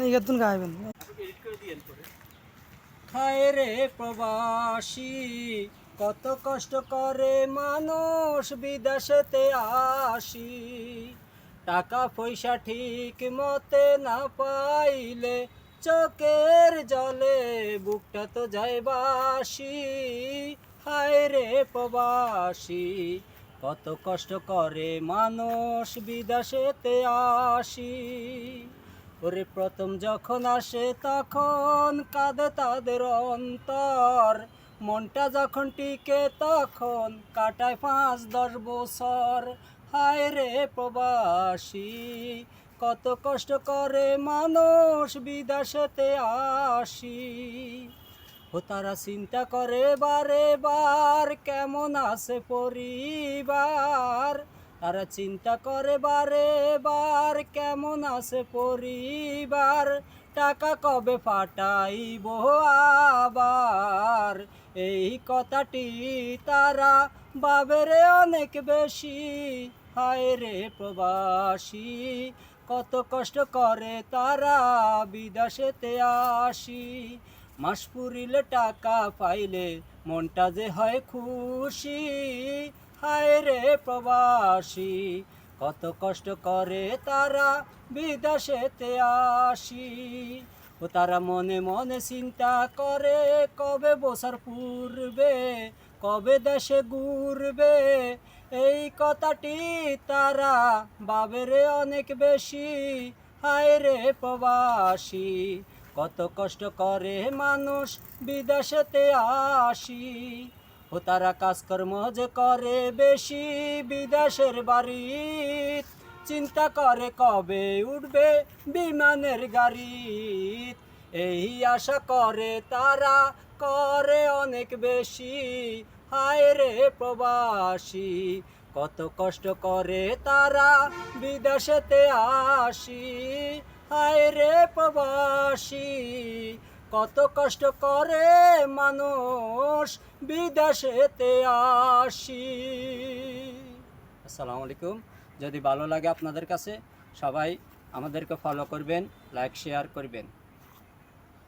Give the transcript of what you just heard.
ইগতুন গাইবেন। হায় রে প্রবাসী, কত কষ্ট করে মানুষ বিদেশেতে আসি। টাকা পয়সা ঠিক মতে না পাইলে চোখের জলে বুকটা তো যায় বাসি। হায় রে প্রবাসী, কত কষ্ট করে মানুষ বিদেশেতে আসি। ওরে প্রথম যখন আসে তখন কাঁদে তাদের অন্তর, মনটা যখন টিকে তখন কাটায় 5-10 বছর। হায় রে প্রবাসী, কত কষ্ট করে মানুষ বিদেশেতে আসি। ও তারা চিন্তা করে বারে বার কেমন আছে পরিবার, তারা চিন্তা করে বারে বার কেমন আছে পরিবার। টাকা কবে পাঠাইব আবার, এই কথাটি তারা ভাবেরে অনেক বেশি। হায় রে প্রবাসী, কত কষ্ট করে তারা বিদেশেতে আসি। মাস পুরিলে টাকা পাইলে মনটা যে হয় খুশি। হায় রে প্রবাসী, কত কষ্ট করে তারা বিদেশেতে আসি। ও তারা মনে মনে চিন্তা করে কবে বছর পূর্বে, কবে দেশে ঘুরবে। এই কথাটি তারা ভাবেরে অনেক বেশি। হায় রে প্রবাসী, কত কষ্ট করে মানুষ বিদেশেতে আসি। ও তারা কাজকর্ম যে করে বেশি বিদেশের বাড়িত, চিন্তা করে কবে উঠবে বিমানের গাড়িত। এই আশা করে তারা করে অনেক বেশি। হায় রে প্রবাসী, কত কষ্ট করে তারা বিদেশেতে আসি। হায় রে প্রবাসী, কত কষ্ট করে মানুষ বিদেশেতে আসি। আসসালামু আলাইকুম। যদি ভালো লাগে আপনাদের কাছে, সবাই আমাদেরকে ফলো করবেন, লাইক শেয়ার করবেন।